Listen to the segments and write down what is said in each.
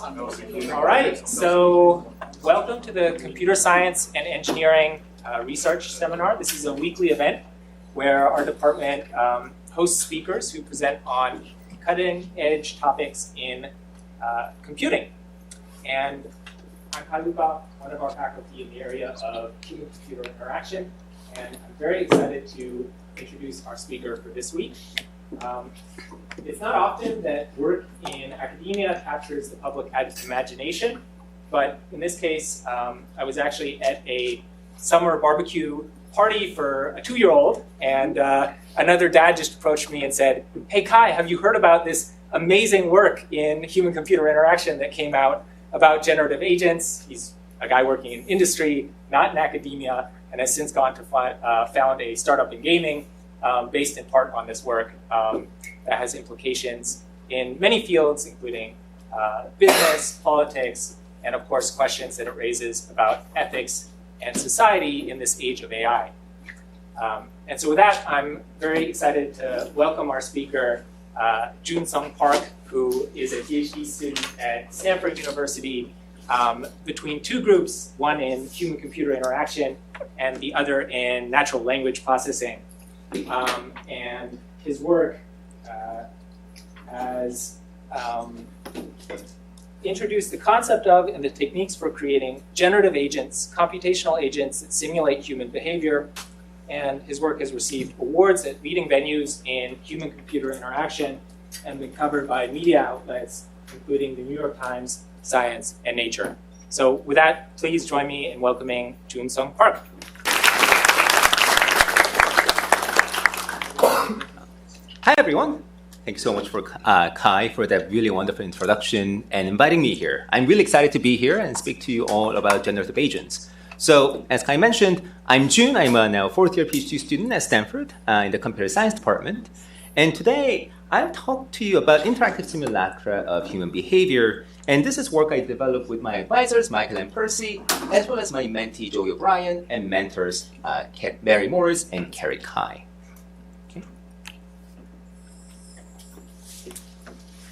All right, so welcome to the Computer Science and Engineering Research Seminar. This is a weekly event where our department hosts speakers who present on cutting-edge topics in computing. And I'm Kalupa, one of our faculty in the area of human-computer interaction, and I'm very excited to introduce our speaker for this week. It's not often that work in academia captures the public imagination, but in this case, I was actually at a summer barbecue party for a 2-year-old, and another dad just approached me and said, "Hey Kai, have you heard about this amazing work in human-computer interaction that came out about generative agents?" He's a guy working in industry, not in academia, and has since gone to found a startup in gaming based in part on this work that has implications in many fields, including business, politics, and of course questions that it raises about ethics and society in this age of AI. And so with that, I'm very excited to welcome our speaker, Joon Park, who is a PhD student at Stanford University, between two groups, one in human-computer interaction and the other in natural language processing. And his work has introduced the concept of and the techniques for creating generative agents, computational agents that simulate human behavior. And his work has received awards at leading venues in human-computer interaction and been covered by media outlets, including the New York Times, Science, and Nature. So with that, please join me in welcoming Joon Park. Hi, everyone. Thank you so much for Kai for that really wonderful introduction and inviting me here. I'm really excited to be here and speak to you all about generative agents. So, as Kai mentioned, I'm Joon. I'm a now fourth-year PhD student at Stanford in the computer science department. And today, I'll talk to you about interactive simulacra of human behavior. And this is work I developed with my advisors, Michael and Percy, as well as my mentee, Joey O'Brien, and mentors, Mary Morris and Carrie Kai.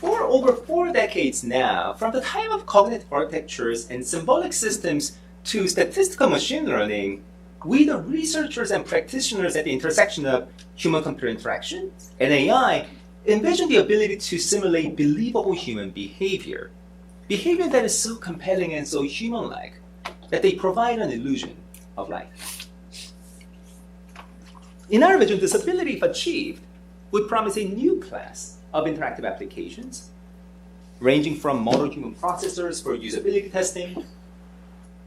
For over 4 decades now, from the time of cognitive architectures and symbolic systems to statistical machine learning, we, the researchers and practitioners at the intersection of human-computer interaction and AI, envision the ability to simulate believable human behavior. Behavior that is so compelling and so human-like that they provide an illusion of life. In our vision, this ability, if achieved, would promise a new class of interactive applications, ranging from model human processors for usability testing,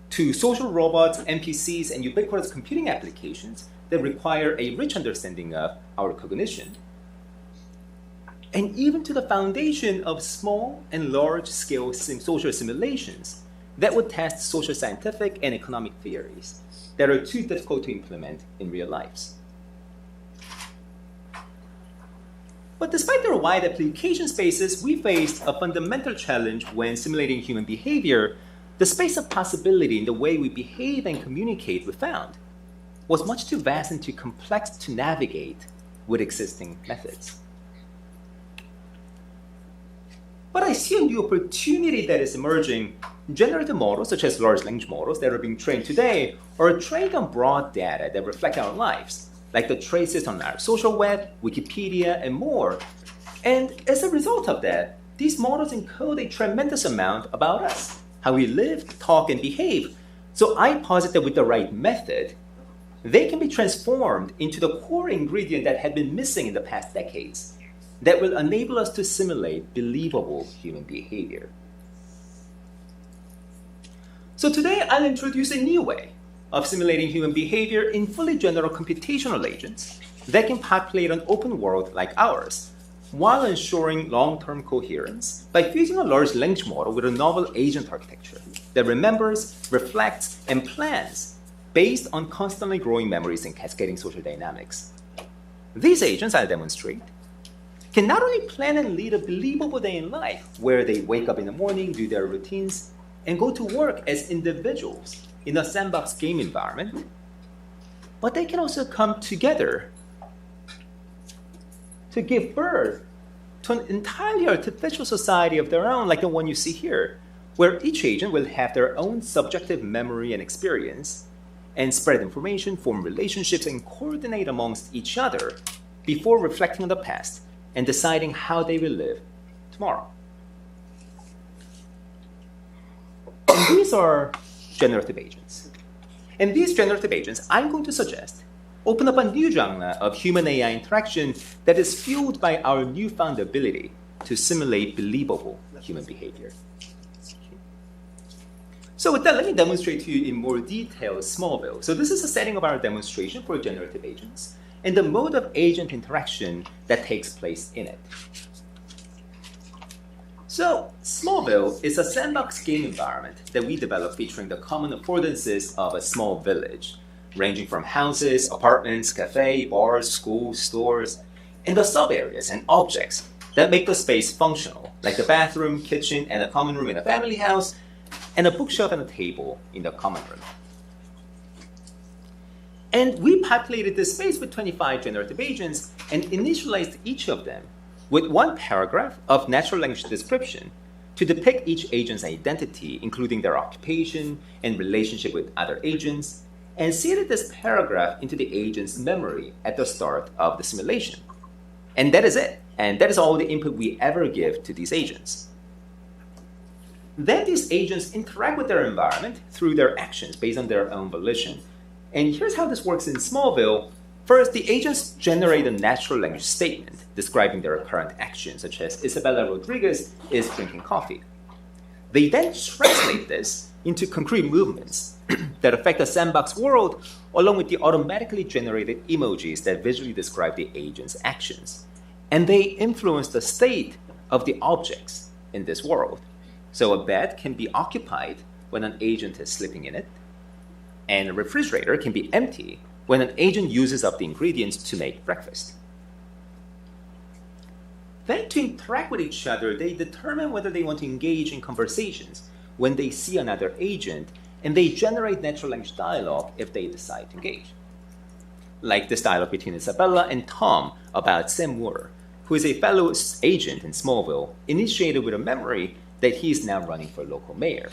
to social robots, NPCs, and ubiquitous computing applications that require a rich understanding of our cognition, and even to the foundation of small and large-scale social simulations that would test social scientific and economic theories that are too difficult to implement in real lives. But despite their wide application spaces, we faced a fundamental challenge when simulating human behavior. The space of possibility in the way we behave and communicate, we found, was much too vast and too complex to navigate with existing methods. But I see a new opportunity that is emerging. Generative models, such as large language models that are being trained today, are trained on broad data that reflect our lives, like the traces on our social web, Wikipedia, and more. And as a result of that, these models encode a tremendous amount about us, how we live, talk, and behave. So I posit that with the right method, they can be transformed into the core ingredient that had been missing in the past decades that will enable us to simulate believable human behavior. So today, I'll introduce a new way of simulating human behavior in fully general computational agents that can populate an open world like ours, while ensuring long-term coherence by fusing a large language model with a novel agent architecture that remembers, reflects, and plans based on constantly growing memories and cascading social dynamics. These agents, I'll demonstrate, can not only plan and lead a believable day in life, where they wake up in the morning, do their routines, and go to work as individuals in a sandbox game environment, but they can also come together to give birth to an entirely artificial society of their own, like the one you see here, where each agent will have their own subjective memory and experience, and spread information, form relationships, and coordinate amongst each other before reflecting on the past and deciding how they will live tomorrow. And these are generative agents. And these generative agents, I'm going to suggest, open up a new genre of human-AI interaction that is fueled by our newfound ability to simulate believable human behavior. So with that, let me demonstrate to you in more detail Smallville. So this is a setting of our demonstration for generative agents and the mode of agent interaction that takes place in it. So Smallville is a sandbox game environment that we developed featuring the common affordances of a small village, ranging from houses, apartments, cafes, bars, schools, stores, and the sub-areas and objects that make the space functional, like the bathroom, kitchen, and a common room in a family house, and a bookshelf and a table in the common room. And we populated this space with 25 generative agents and initialized each of them with one paragraph of natural language description to depict each agent's identity, including their occupation and relationship with other agents, and seeded this paragraph into the agent's memory at the start of the simulation. And that is it. And that is all the input we ever give to these agents. Then these agents interact with their environment through their actions based on their own volition. And here's how this works in Smallville. First, the agents generate a natural language statement describing their current actions, such as Isabella Rodriguez is drinking coffee. They then translate this into concrete movements that affect the sandbox world, along with the automatically generated emojis that visually describe the agent's actions. And they influence the state of the objects in this world. So a bed can be occupied when an agent is sleeping in it, and a refrigerator can be empty when an agent uses up the ingredients to make breakfast. Then to interact with each other, they determine whether they want to engage in conversations when they see another agent, and they generate natural language dialogue if they decide to engage. Like this dialogue between Isabella and Tom about Sam Moore, who is a fellow agent in Smallville, initiated with a memory that he is now running for local mayor.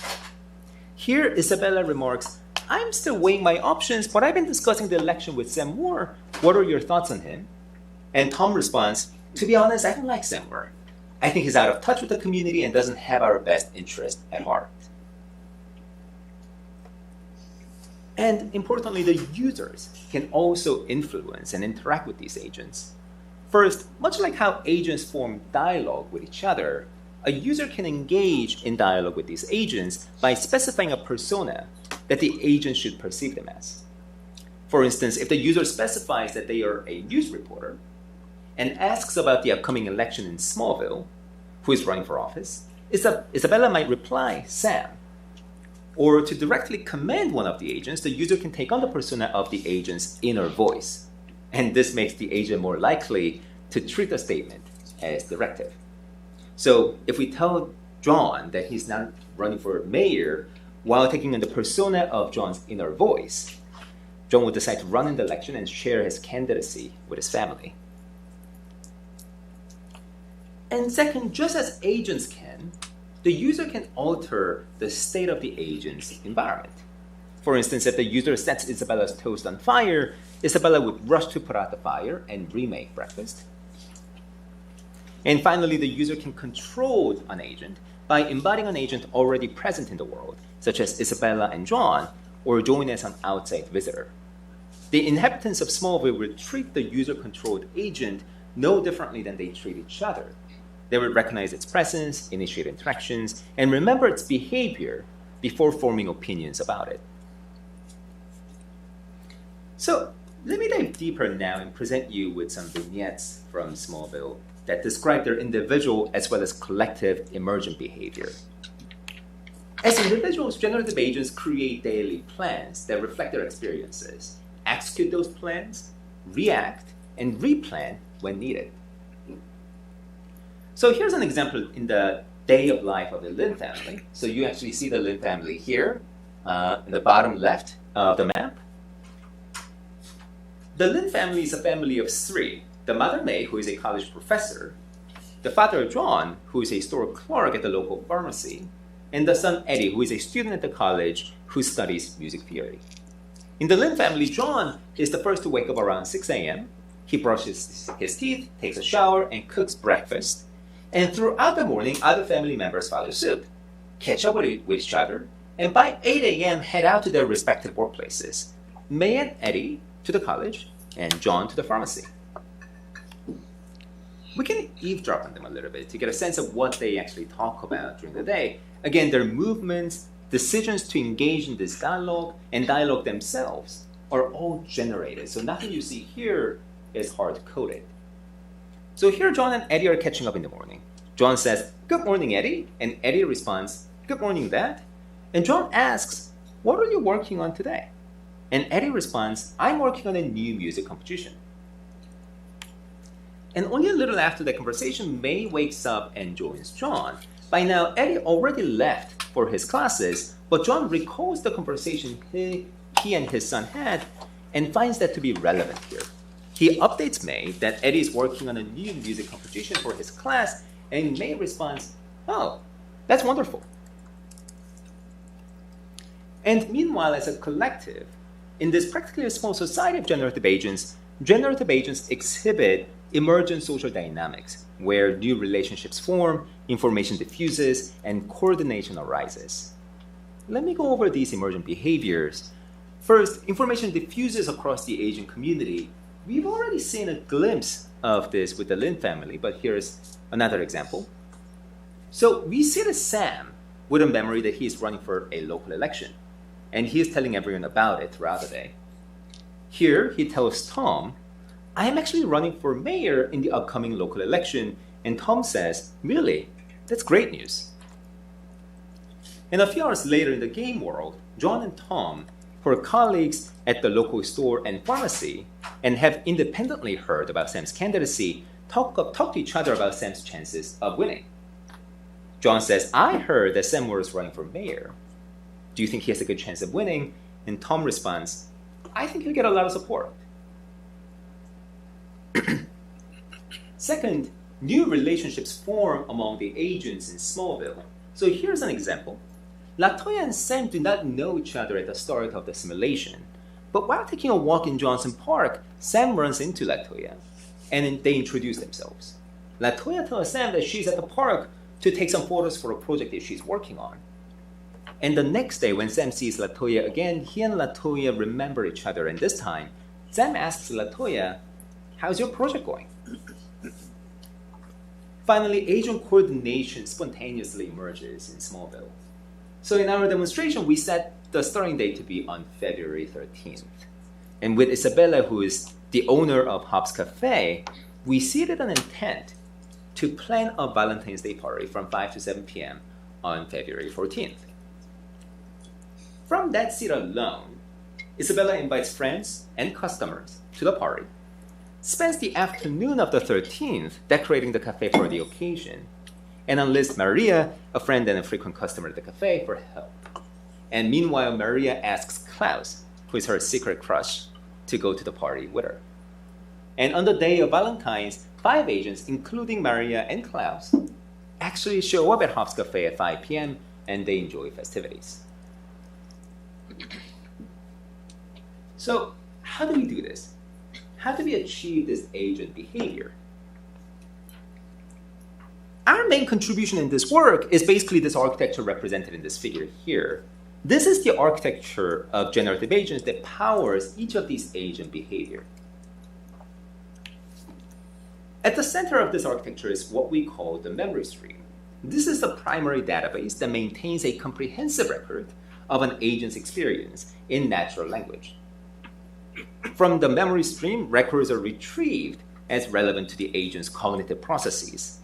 Here, Isabella remarks, "I'm still weighing my options, but I've been discussing the election with Sam Moore. What are your thoughts on him?" And Tom responds, "To be honest, I don't like Sam Moore. I think he's out of touch with the community and doesn't have our best interest at heart." And importantly, the users can also influence and interact with these agents. First, much like how agents form dialogue with each other, a user can engage in dialogue with these agents by specifying a persona that the agent should perceive them as. For instance, if the user specifies that they are a news reporter and asks about the upcoming election in Smallville, who is running for office, Isabella might reply, "Sam." Or to directly command one of the agents, the user can take on the persona of the agent's inner voice. And this makes the agent more likely to treat the statement as directive. So if we tell John that he's not running for mayor while taking on the persona of John's inner voice, John will decide to run in the election and share his candidacy with his family. And second, just as agents can, the user can alter the state of the agent's environment. For instance, if the user sets Isabella's toast on fire, Isabella would rush to put out the fire and remake breakfast. And finally, the user can control an agent by embodying an agent already present in the world, such as Isabella and John, or join as an outside visitor. The inhabitants of Smallville will treat the user-controlled agent no differently than they treat each other. They will recognize its presence, initiate interactions, and remember its behavior before forming opinions about it. So let me dive deeper now and present you with some vignettes from Smallville that describe their individual as well as collective emergent behavior. As individuals, generative agents create daily plans that reflect their experiences, execute those plans, react, and replan when needed. So here's an example in the day of life of the Lin family. So you actually see the Lin family here in the bottom left of the map. The Lin family is a family of three. The mother, May, who is a college professor, the father, John, who is a store clerk at the local pharmacy, and the son Eddie, who is a student at the college who studies music theory. In the Lin family, John is the first to wake up around 6 a.m. He brushes his teeth, takes a shower, and cooks breakfast. And throughout the morning, other family members follow suit, catch up with each other, and by 8 a.m. head out to their respective workplaces. May and Eddie to the college, and John to the pharmacy. We can eavesdrop on them a little bit to get a sense of what they actually talk about during the day. Again, their movements, decisions to engage in this dialogue, and dialogue themselves are all generated. So nothing you see here is hard-coded. So here John and Eddie are catching up in the morning. John says, "Good morning, Eddie." And Eddie responds, "Good morning, Dad." And John asks, "What are you working on today?" And Eddie responds, "I'm working on a new music composition." And only a little after that conversation, May wakes up and joins John. By now, Eddie already left for his classes, but John recalls the conversation he and his son had and finds that to be relevant here. He updates May that Eddie is working on a new music composition for his class, and May responds, "Oh, that's wonderful." And meanwhile, as a collective, in this practically small society of generative agents exhibit emergent social dynamics, where new relationships form, information diffuses, and coordination arises. Let me go over these emergent behaviors. First, information diffuses across the agent community. We've already seen a glimpse of this with the Lin family, but here's another example. So we see that Sam with a memory that he is running for a local election, and he is telling everyone about it throughout the day. Here, he tells Tom, "I am actually running for mayor in the upcoming local election," and Tom says, "Really? That's great news." And a few hours later in the game world, John and Tom, who are colleagues at the local store and pharmacy, and have independently heard about Sam's candidacy, talk to each other about Sam's chances of winning. John says, "I heard that Sam was running for mayor. Do you think he has a good chance of winning?" And Tom responds, "I think he'll get a lot of support." Second, new relationships form among the agents in Smallville. So here's an example. LaToya and Sam do not know each other at the start of the simulation. But while taking a walk in Johnson Park, Sam runs into LaToya, and they introduce themselves. LaToya tells Sam that she's at the park to take some photos for a project that she's working on. And the next day, when Sam sees LaToya again, he and LaToya remember each other, and this time, Sam asks LaToya, "How's your project going?" Finally, agent coordination spontaneously emerges in Smallville. So in our demonstration, we set the starting date to be on February 13th. And with Isabella, who is the owner of Hop's Cafe, we seeded an intent to plan a Valentine's Day party from 5 to 7 p.m. on February 14th. From that seed alone, Isabella invites friends and customers to the party, spends the afternoon of the 13th decorating the cafe for the occasion, and enlists Maria, a friend and a frequent customer at the cafe, for help. And meanwhile, Maria asks Klaus, who is her secret crush, to go to the party with her. And on the day of Valentine's, 5 agents, including Maria and Klaus, actually show up at Hop's Cafe at 5 p.m. and they enjoy festivities. So, how do we do this? How do we achieve this agent behavior? Our main contribution in this work is basically this architecture represented in this figure here. This is the architecture of generative agents that powers each of these agent behavior. At the center of this architecture is what we call the memory stream. This is the primary database that maintains a comprehensive record of an agent's experience in natural language. From the memory stream, records are retrieved as relevant to the agent's cognitive processes.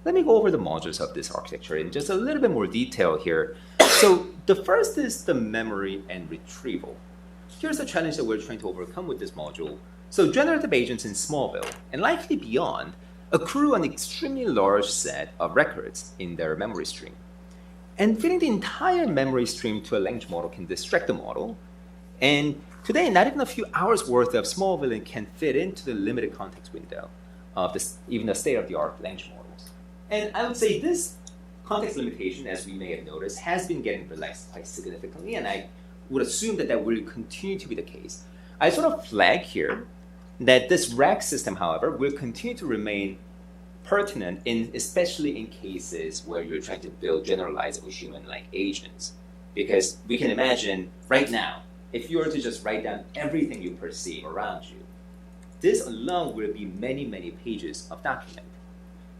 Let me go over the modules of this architecture in just a little bit more detail here. So the first is the memory and retrieval. Here's the challenge that we're trying to overcome with this module. So generative agents in Smallville, and likely beyond, accrue an extremely large set of records in their memory stream. And fitting the entire memory stream to a language model can distract the model. And today, not even a few hours worth of Smallville can fit into the limited context window of even the state-of-the-art language models. And I would say this context limitation, as we may have noticed, has been getting relaxed quite significantly, and I would assume that that will continue to be the case. I sort of flag here that this RAG system, however, will continue to remain pertinent, especially in cases where you're trying to build generalizable human-like agents. Because we can imagine right now, if you were to just write down everything you perceive around you, this alone will be many, many pages of document.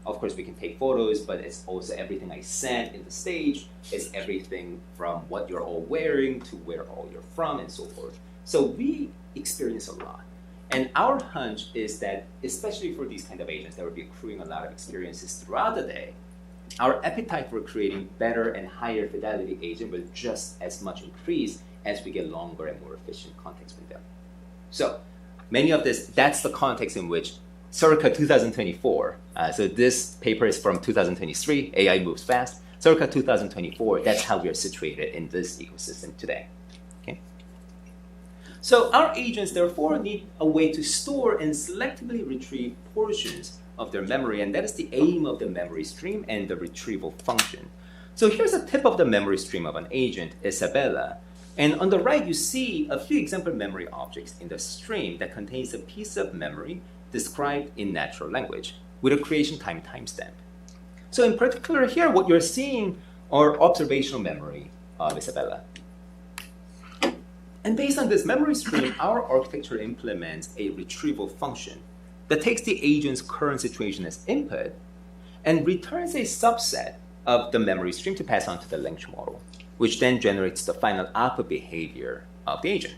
Of course, we can take photos, but it's also everything I said in the stage. It's everything from what you're all wearing to where all you're from and so forth. So we experience a lot. And our hunch is that, especially for these kind of agents that will be accruing a lot of experiences throughout the day, our appetite for creating better and higher fidelity agent will just as much increase as we get longer and more efficient context window. So many of this, that's the context in which circa 2024, so this paper is from 2023, AI moves fast, circa 2024, that's how we are situated in this ecosystem today. Okay? So our agents, therefore, need a way to store and selectively retrieve portions of their memory, and that is the aim of the memory stream and the retrieval function. So here's a tip of the memory stream of an agent, Isabella. And on the right, you see a few example memory objects in the stream that contains a piece of memory described in natural language with a creation time timestamp. So in particular here, what you're seeing are observational memory of Isabella. And based on this memory stream, our architecture implements a retrieval function that takes the agent's current situation as input and returns a subset of the memory stream to pass on to the language model, which then generates the final output behavior of the agent.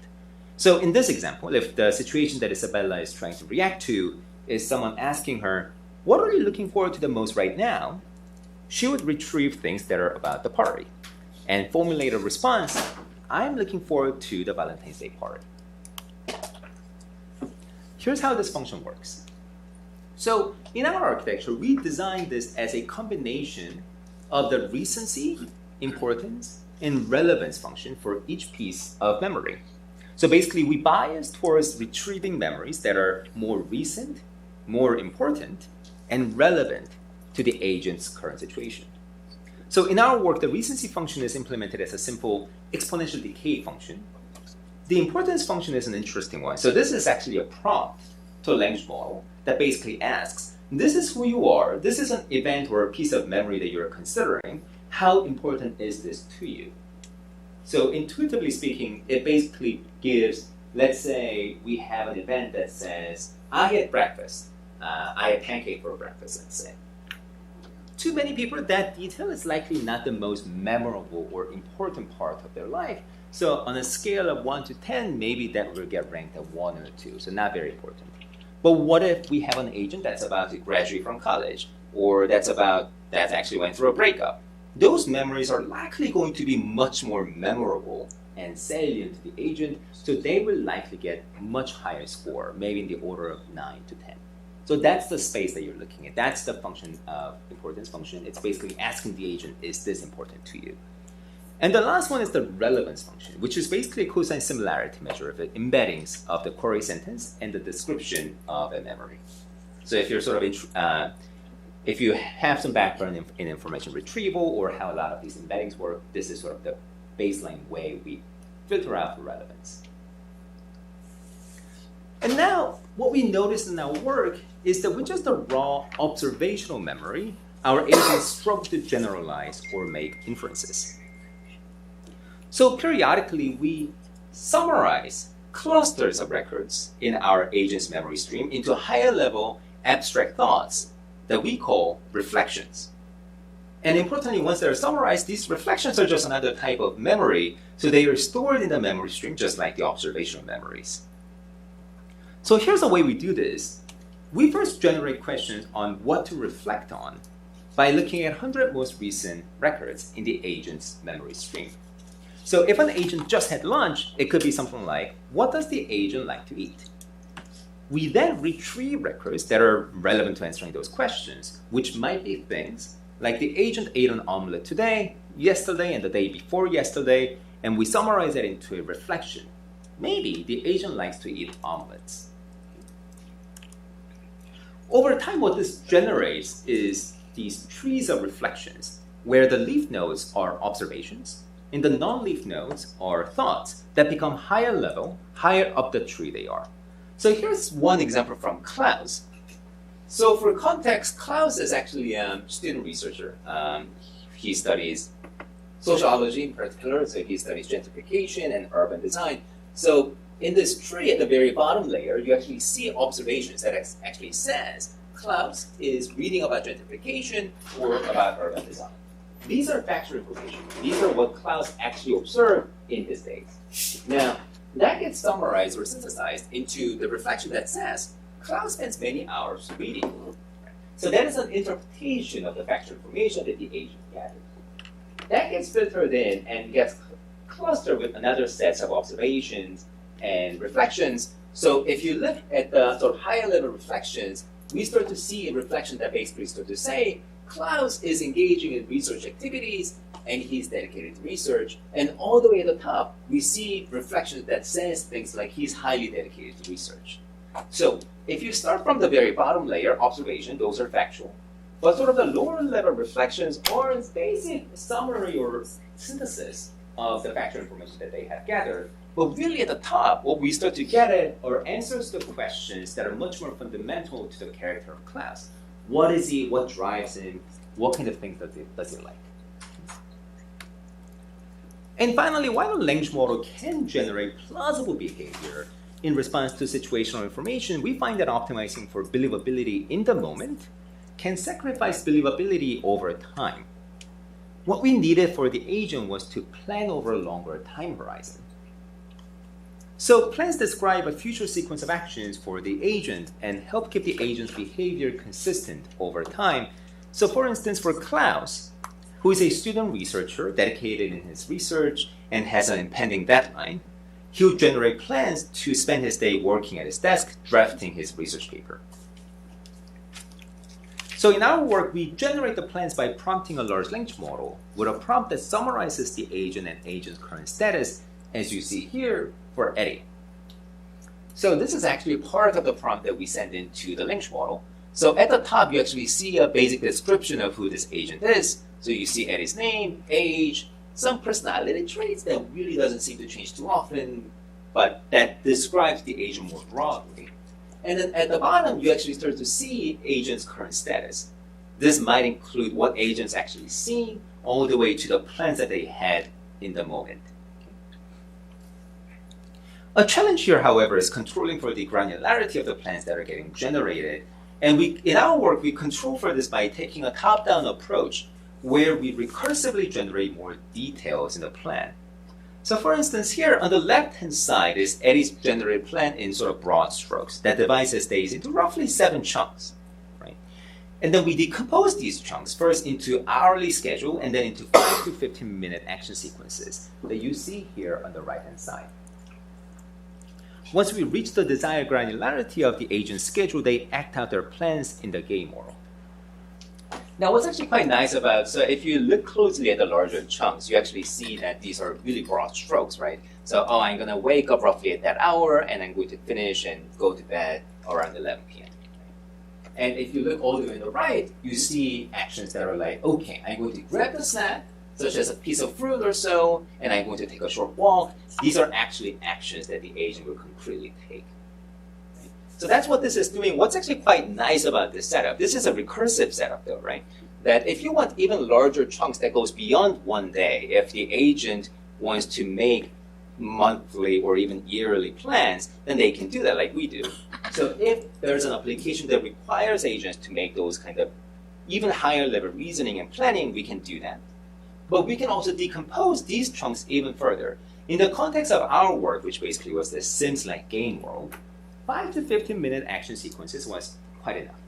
So in this example, if the situation that Isabella is trying to react to is someone asking her, what are you looking forward to the most right now? She would retrieve things that are about the party and formulate a response, I'm looking forward to the Valentine's Day party. Here's how this function works. So in our architecture, we designed this as a combination of the recency, importance, and relevance function for each piece of memory. So basically, we bias towards retrieving memories that are more recent, more important, and relevant to the agent's current situation. So in our work, the recency function is implemented as a simple exponential decay function. The importance function is an interesting one. So this is actually a prompt to a language model that basically asks, this is who you are, this is an event or a piece of memory that you're considering, how important is this to you? So intuitively speaking, it basically gives, let's say we have an event that says, I had breakfast, I had pancake for breakfast, let's say. To many people, that detail is likely not the most memorable or important part of their life. So on a scale of 1 to 10, maybe that will get ranked at 1 or 2, so not very important. But what if we have an agent that's about to graduate from college, or that's actually went through a breakup? Those memories are likely going to be much more memorable and salient to the agent, so they will likely get a much higher score, maybe in the order of 9 to 10. So that's the space that you're looking at. That's the function of importance function. It's basically asking the agent, is this important to you? And the last one is the relevance function, which is basically a cosine similarity measure of the embeddings of the query sentence and the description of a memory. So if you're sort of if you have some background in information retrieval or how a lot of these embeddings work, this is sort of the baseline way we filter out for relevance. And now, what we notice in our work is that with just the raw observational memory, our agents struggle to generalize or make inferences. So periodically, we summarize clusters of records in our agent's memory stream into higher level abstract thoughts that we call reflections. And importantly, once they're summarized, these reflections are just another type of memory, so they are stored in the memory stream just like the observational memories. So here's the way we do this. We first generate questions on what to reflect on by looking at 100 most recent records in the agent's memory stream. So if an agent just had lunch, it could be something like, what does the agent like to eat? We then retrieve records that are relevant to answering those questions, which might be things like the agent ate an omelet today, yesterday, and the day before yesterday, and we summarize that into a reflection. Maybe the agent likes to eat omelets. Over time, what this generates is these trees of reflections where the leaf nodes are observations, and the non-leaf nodes are thoughts that become higher level, higher up the tree they are. So here's one example from Klaus. So for context, Klaus is actually a student researcher. He studies sociology in particular, so he studies gentrification and urban design. So in this tree at the very bottom layer, you actually see observations that actually says Klaus is reading about gentrification or about urban design. These are factual information. These are what Klaus actually observed in his days. Now, that gets summarized or synthesized into the reflection that says Klaus spends many hours reading. So that is an interpretation of the factual information that the agent gathered. That gets filtered in and gets clustered with another set of observations and reflections. So if you look at the sort of higher level reflections, we start to see a reflection that basically starts to say Klaus is engaging in research activities and he's dedicated to research. And all the way at the top, we see reflections that says things like he's highly dedicated to research. So if you start from the very bottom layer, observation, those are factual. But sort of the lower level reflections are basic summary or synthesis of the factual information that they have gathered. But really at the top, what we start to get at are answers to questions that are much more fundamental to the character of Klaus. What is he? What drives him? What kind of things does he like? And finally, while a language model can generate plausible behavior in response to situational information, we find that optimizing for believability in the moment can sacrifice believability over time. What we needed for the agent was to plan over a longer time horizon. So plans describe a future sequence of actions for the agent and help keep the agent's behavior consistent over time. So for instance, for Klaus, who is a student researcher dedicated in his research and has an impending deadline, he'll generate plans to spend his day working at his desk, drafting his research paper. So in our work, we generate the plans by prompting a large language model with a prompt that summarizes the agent and agent's current status, as you see here for Eddie. So this is actually part of the prompt that we send into the language model. So at the top, you actually see a basic description of who this agent is. So you see Eddie's name, age, some personality traits that really doesn't seem to change too often, but that describes the agent more broadly. And then at the bottom, you actually start to see agent's current status. This might include what agent's actually seen, all the way to the plans that they had in the moment. A challenge here, however, is controlling for the granularity of the plans that are getting generated. And in our work, we control for this by taking a top-down approach where we recursively generate more details in the plan. So for instance, here on the left-hand side is Eddie's generated plan in sort of broad strokes that divides his days into roughly 7 chunks, right? And then we decompose these chunks first into hourly schedule and then into 5 to 15-minute action sequences that you see here on the right-hand side. Once we reach the desired granularity of the agent's schedule, they act out their plans in the game model. Now, what's actually quite nice about, so if you look closely at the larger chunks, you actually see that these are really broad strokes, right? So, I'm going to wake up roughly at that hour, and I'm going to finish and go to bed around 11 p.m. And if you look all the way on the right, you see actions that are like, okay, I'm going to grab the snack, such as a piece of fruit or so, and I'm going to take a short walk. These are actually actions that the agent will concretely take. So that's what this is doing. What's actually quite nice about this setup, this is a recursive setup though, right? That if you want even larger chunks that goes beyond one day, if the agent wants to make monthly or even yearly plans, then they can do that like we do. So if there's an application that requires agents to make those kind of even higher level reasoning and planning, we can do that. But we can also decompose these chunks even further. In the context of our work, which basically was this Sims-like game world, 5 to 15-minute action sequences was quite enough.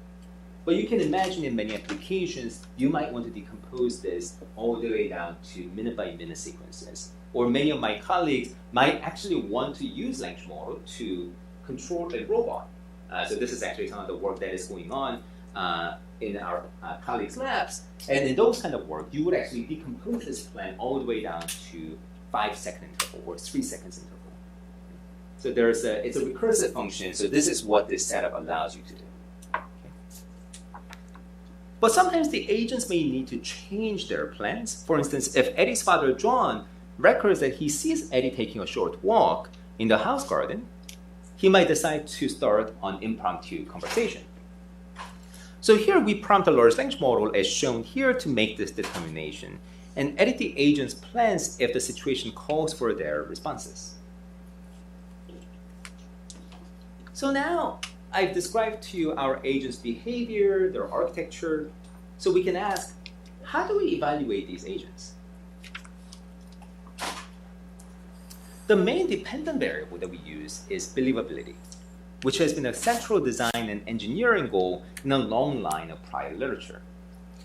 But you can imagine in many applications, you might want to decompose this all the way down to minute-by-minute sequences. Or many of my colleagues might actually want to use language model to control a robot. So this is actually some of the work that is going on in our colleagues' labs. And in those kind of work, you would actually decompose this plan all the way down to 5-second interval or 3 seconds interval. So it's a recursive function. So this is what this setup allows you to do. Okay. But sometimes the agents may need to change their plans. For instance, if Eddie's father, John, records that he sees Eddie taking a short walk in the house garden, he might decide to start an impromptu conversation. So here we prompt a large language model as shown here to make this determination and edit the agent's plans if the situation calls for their responses. So now I've described to you our agent's behavior, their architecture, so we can ask, how do we evaluate these agents? The main dependent variable that we use is believability, which has been a central design and engineering goal in a long line of prior literature.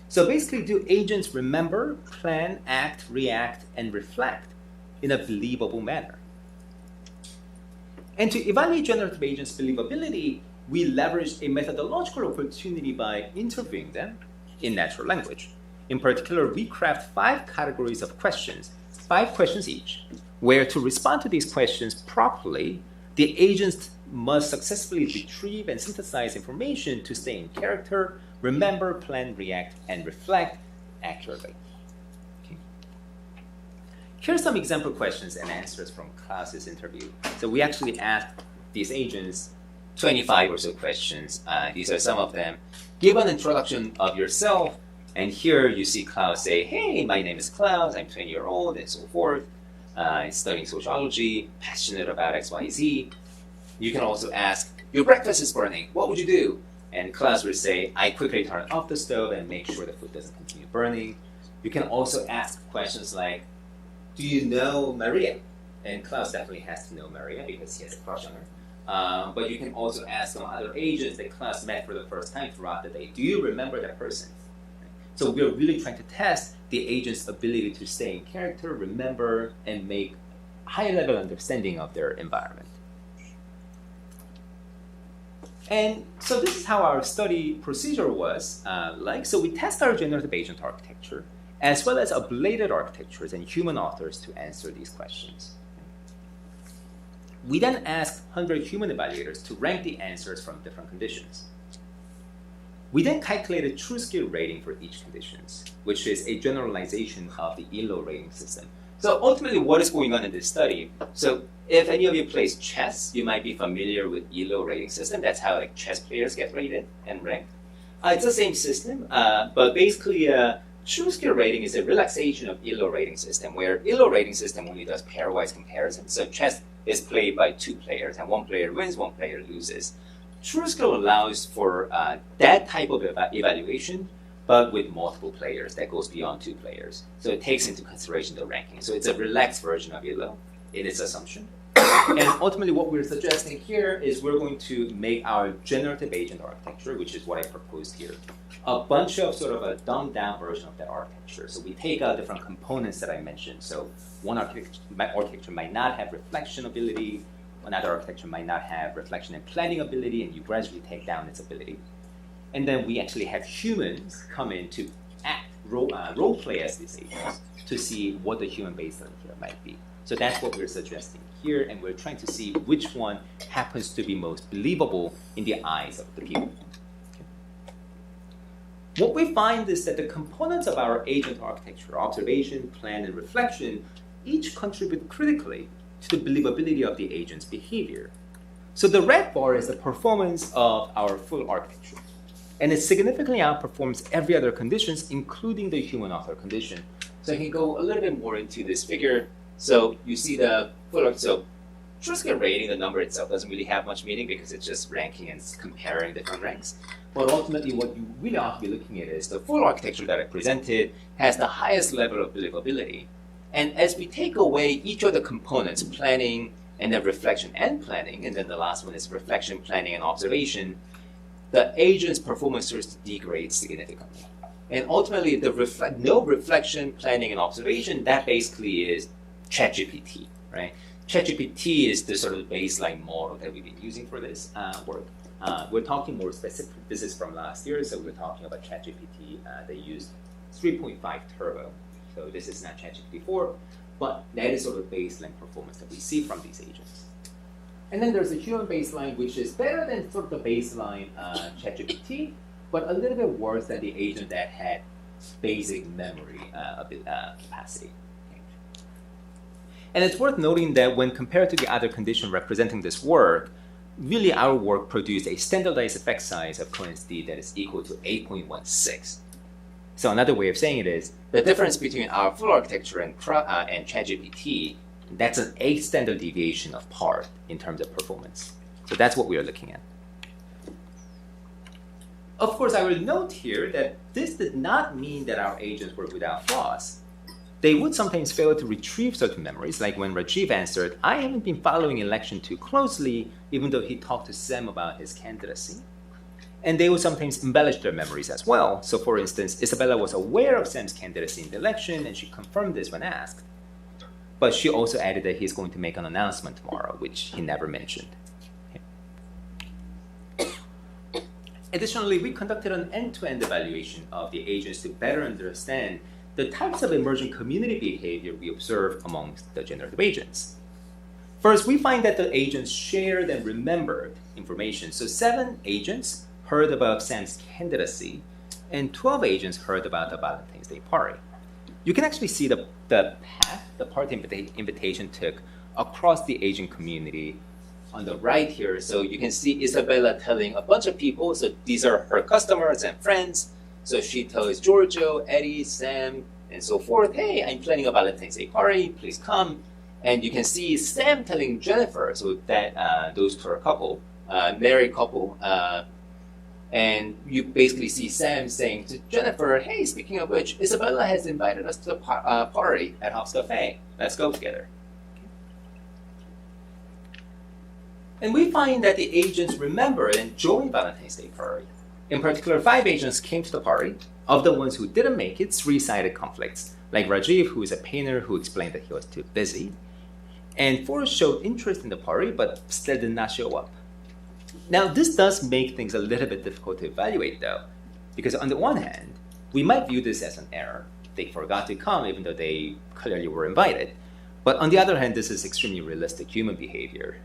So basically, do agents remember, plan, act, react, and reflect in a believable manner? And to evaluate generative agents' believability, we leveraged a methodological opportunity by interviewing them in natural language. In particular, we craft 5 categories of questions, 5 questions each, where to respond to these questions properly, the agents must successfully retrieve and synthesize information to stay in character, remember, plan, react, and reflect accurately. Okay. Here's some example questions and answers from Klaus's interview. So we actually asked these agents 25 or so questions. These are some of them. Give an introduction of yourself. And here you see Klaus say, hey, my name is Klaus, I'm 20 years old, and so forth. Studying sociology, passionate about XYZ. You can also ask, your breakfast is burning, what would you do? And Klaus would say, I quickly turn off the stove and make sure the food doesn't continue burning. You can also ask questions like, do you know Maria? And Klaus definitely has to know Maria because he has a crush on her. But you can also ask some other agents that Klaus met for the first time throughout the day, do you remember that person? So we're really trying to test the agent's ability to stay in character, remember, and make higher level understanding of their environment. And so this is how our study procedure was like. So we test our generative agent architecture, as well as ablated architectures and human authors to answer these questions. We then asked 100 human evaluators to rank the answers from different conditions. We then calculated true skill rating for each conditions, which is a generalization of the ELO rating system. So ultimately, what is going on in this study? So if any of you plays chess, you might be familiar with ELO rating system. That's how like chess players get rated and ranked. It's the same system, but basically, true skill rating is a relaxation of ELO rating system, where ELO rating system only does pairwise comparison. So chess is played by 2 players, and 1 player wins, 1 player loses. True skill allows for that type of evaluation, but with multiple players that goes beyond 2 players. So it takes into consideration the ranking. So it's a relaxed version of ELO in its assumption. And ultimately what we're suggesting here is we're going to make our generative agent architecture, which is what I proposed here, a bunch of sort of a dumbed down version of that architecture. So we take out different components that I mentioned. So one architecture might not have reflection ability, another architecture might not have reflection and planning ability, and you gradually take down its ability. And then we actually have humans come in to act, role play as these agents to see what the human baseline here might be. So that's what we're suggesting here, and we're trying to see which one happens to be most believable in the eyes of the people. Okay. What we find is that the components of our agent architecture, observation, plan, and reflection, each contribute critically to the believability of the agent's behavior. So the red bar is the performance of our full architecture, and it significantly outperforms every other conditions, including the human author condition. So I can go a little bit more into this figure. So you see the full, so true skill rating, the number itself doesn't really have much meaning because it's just ranking and comparing different ranks. But ultimately what you really ought to be looking at is the full architecture that I presented has the highest level of believability. And as we take away each of the components, planning, and then reflection and planning, and then the last one is reflection, planning, and observation, the agent's performance starts to degrade significantly. And ultimately, the no reflection, planning, and observation, that basically is ChatGPT, right? ChatGPT is the sort of baseline model that we've been using for this work. We're talking more specific. This is from last year, so we're talking about ChatGPT. They used 3.5 Turbo. So this is not ChatGPT 4, but that is sort of baseline performance that we see from these agents. And then there's a human baseline, which is better than sort of the baseline ChatGPT, but a little bit worse than the agent that had basic memory capacity. And it's worth noting that when compared to the other condition representing this work, really our work produced a standardized effect size of coherence D that is equal to 8.16. So another way of saying it is, the difference between our full architecture and ChatGPT, that's an 8 standard deviation of part in terms of performance. So that's what we are looking at. Of course, I will note here that this did not mean that our agents were without flaws. They would sometimes fail to retrieve certain memories, like when Rajiv answered, "I haven't been following election too closely," even though he talked to Sam about his candidacy. And they would sometimes embellish their memories as well. So for instance, Isabella was aware of Sam's candidacy in the election, and she confirmed this when asked. But she also added that he's going to make an announcement tomorrow, which he never mentioned. Additionally, we conducted an end-to-end evaluation of the agents to better understand the types of emergent community behavior we observe amongst the generative agents. First, we find that the agents shared and remembered information. So 7 agents heard about Sam's candidacy, and 12 agents heard about the Valentine's Day party. You can actually see the path the party invitation took across the agent community on the right here. So you can see Isabella telling a bunch of people, so these are her customers and friends. So she tells Giorgio, Eddie, Sam, and so forth, "Hey, I'm planning a Valentine's Day party, please come." And you can see Sam telling Jennifer, so that those two are a couple, married couple, and you basically see Sam saying to Jennifer, "Hey, speaking of which, Isabella has invited us to the party at Hop's Cafe. Let's go together." And we find that the agents remember and joined Valentine's Day party. In particular, 5 agents came to the party. Of the ones who didn't make it, 3 cited conflicts, like Rajiv, who is a painter who explained that he was too busy. And 4 showed interest in the party, but still did not show up. Now, this does make things a little bit difficult to evaluate, though, because on the one hand, we might view this as an error. They forgot to come, even though they clearly were invited. But on the other hand, this is extremely realistic human behavior,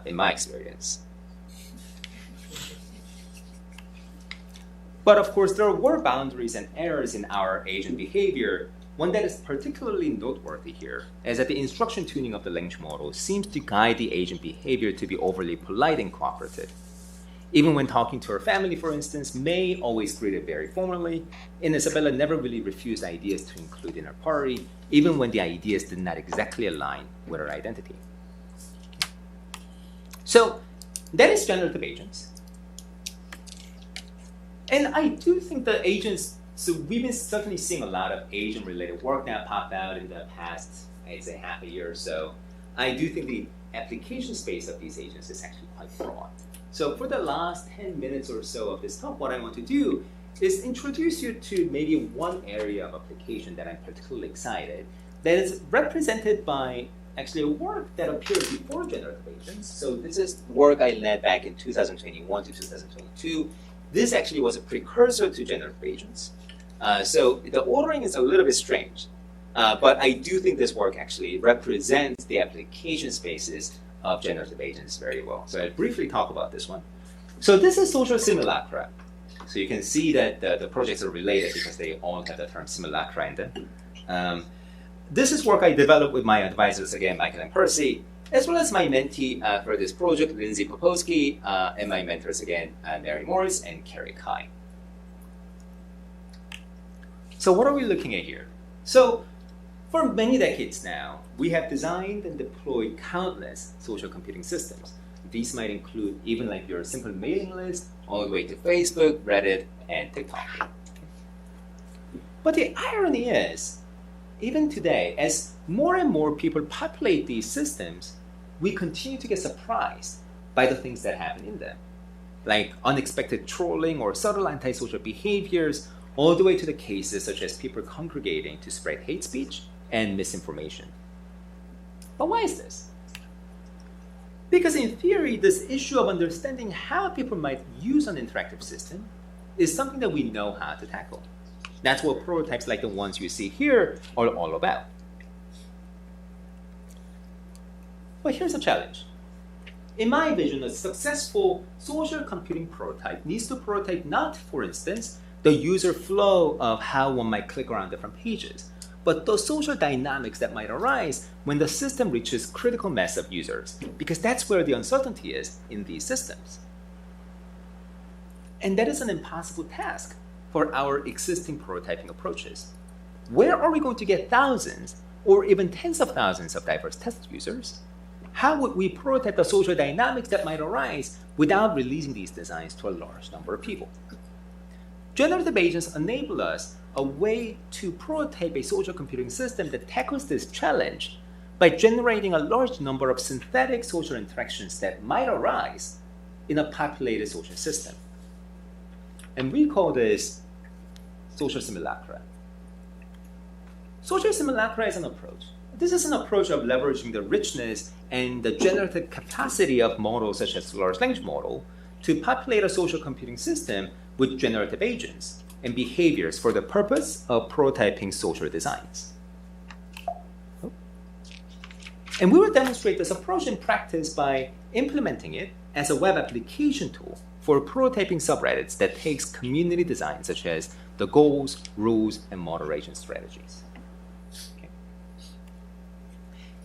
in my experience. But of course, there were boundaries and errors in our agent behavior. One that is particularly noteworthy here is that the instruction tuning of the language model seems to guide the agent behavior to be overly polite and cooperative. Even when talking to her family, for instance, May always greeted very formally, and Isabella never really refused ideas to include in her party, even when the ideas did not exactly align with her identity. So that is generative agents. And I do think the agents, so we've been certainly seeing a lot of agent-related work now pop out in the past, I'd say half a year or so. I do think the application space of these agents is actually quite broad. So for the last 10 minutes or so of this talk, what I want to do is introduce you to maybe one area of application that I'm particularly excited, that is represented by actually a work that appeared before generative agents. So this is work I led back in 2021 to 2022. This actually was a precursor to generative agents. So the ordering is a little bit strange, but I do think this work actually represents the application spaces of generative agents very well. So I'll briefly talk about this one. So this is social simulacra. So you can see that the projects are related because they all have the term simulacra in them. This is work I developed with my advisors, again, Michael and Percy, as well as my mentee for this project, Lindsay Popowski, and my mentors again, Mary Morris and Carrie Kai. So what are we looking at here? So for many decades now, we have designed and deployed countless social computing systems. These might include even like your simple mailing list, all the way to Facebook, Reddit, and TikTok. But the irony is, even today, as more and more people populate these systems, we continue to get surprised by the things that happen in them, like unexpected trolling or subtle antisocial behaviors, all the way to the cases such as people congregating to spread hate speech and misinformation. But why is this? Because in theory, this issue of understanding how people might use an interactive system is something that we know how to tackle. That's what prototypes like the ones you see here are all about. But here's a challenge. in my vision, a successful social computing prototype needs to prototype not, for instance, the user flow of how one might click around different pages, but those social dynamics that might arise when the system reaches critical mass of users, because that's where the uncertainty is in these systems. And that is an impossible task for our existing prototyping approaches. Where are we going to get thousands or even tens of thousands of diverse test users? How would we prototype the social dynamics that might arise without releasing these designs to a large number of people? Generative agents enable us a way to prototype a social computing system that tackles this challenge by generating a large number of synthetic social interactions that might arise in a populated social system. And we call this social simulacra. Social simulacra is an approach. This is an approach of leveraging the richness and the generative capacity of models such as large language model to populate a social computing system with generative agents and behaviors for the purpose of prototyping social designs. And we will demonstrate this approach in practice by implementing it as a web application tool for prototyping subreddits that takes community design such as the goals, rules, and moderation strategies.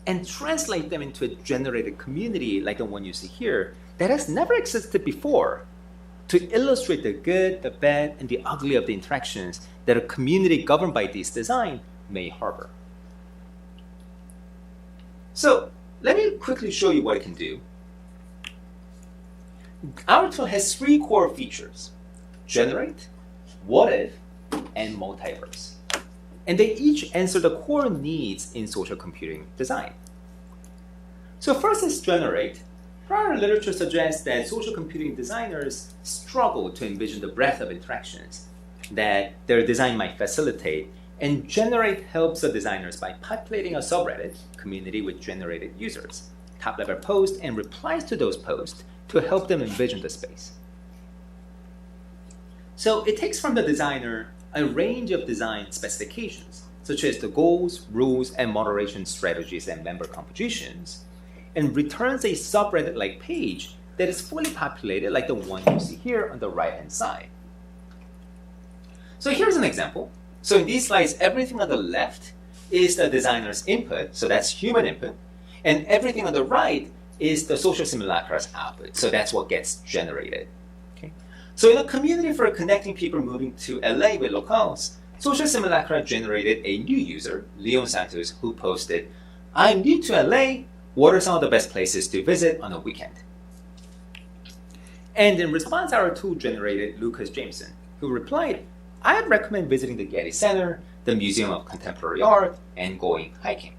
And translate them into a generated community like the one you see here that has never existed before to illustrate the good, the bad, and the ugly of the interactions that a community governed by this design may harbor. So let me quickly show you what it can do. Our tool has three core features: generate, what if, and multiverse. And they each answer the core needs in social computing design. So first is generate. Prior literature suggests that social computing designers struggle to envision the breadth of interactions that their design might facilitate, and generate helps the designers by populating a subreddit community with generated users, top-level posts, and replies to those posts to help them envision the space. So it takes from the designer a range of design specifications, such as the goals, rules, and moderation strategies and member compositions, and returns a subreddit-like page that is fully populated like the one you see here on the right-hand side. So here's an example. So in these slides, everything on the left is the designer's input, so that's human input, and everything on the right is the social simulacra's output, so that's what gets generated. So in a community for connecting people moving to LA with locales, Social Simulacra generated a new user, Leon Santos, who posted, "I'm new to LA, what are some of the best places to visit on a weekend?" And in response, our tool generated Lucas Jameson, who replied, "I'd recommend visiting the Getty Center, the Museum of Contemporary Art, and going hiking."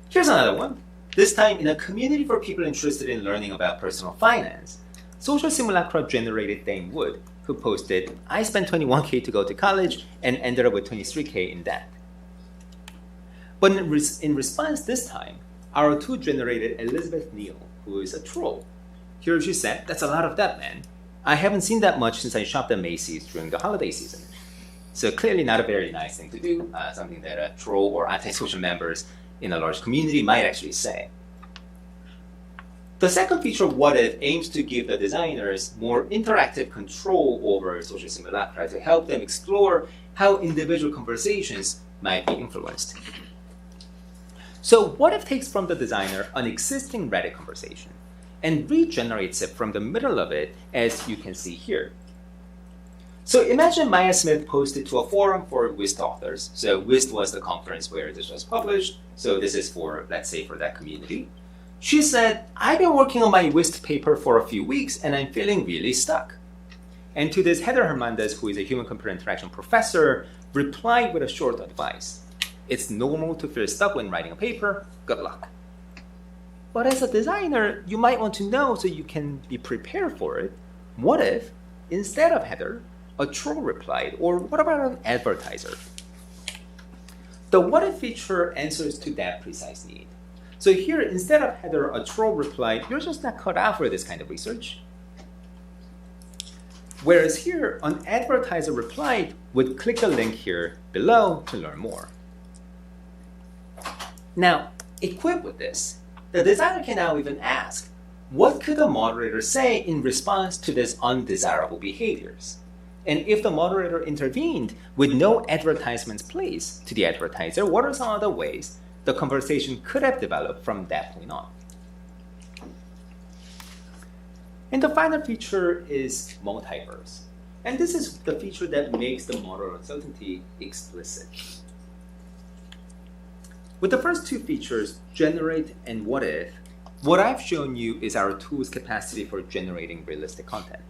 Here's another one. This time in a community for people interested in learning about personal finance, Social Simulacra generated Dane Wood, who posted, "I spent $21K to go to college and ended up with $23K in debt." But in response this time, our tool generated Elizabeth Neal, who is a troll. Here she said, "That's a lot of debt, man. I haven't seen that much since I shopped at Macy's during the holiday season." So clearly not a very nice thing to do, something that a troll or antisocial members in a large community might actually say. The second feature, What If, aims to give the designers more interactive control over social simulacra to help them explore how individual conversations might be influenced. So What If takes from the designer an existing Reddit conversation and regenerates it from the middle of it, as you can see here. So imagine Maya Smith posted to a forum for WIST authors. So WIST was the conference where this was published. So this is for, let's say, for that community. She said, "I've been working on my WIST paper for a few weeks and I'm feeling really stuck." And to this, Heather Hernandez, who is a human-computer interaction professor, replied with a short advice. "It's normal to feel stuck when writing a paper. Good luck." But as a designer, you might want to know so you can be prepared for it. What if, instead of Heather, a troll replied, or what about an advertiser? The What If feature answers to that precise need. So here, instead of Heather, a troll replied, "You're just not cut out for this kind of research." Whereas here, an advertiser replied with, "Click the link here below to learn more." Now, equipped with this, the designer can now even ask, what could the moderator say in response to these undesirable behaviors? And if the moderator intervened with no advertisements placed to the advertiser, what are some other ways the conversation could have developed from that point on? And the final feature is multiverse. And this is the feature that makes the model uncertainty explicit. With the first two features, generate and what if, what I've shown you is our tool's capacity for generating realistic content.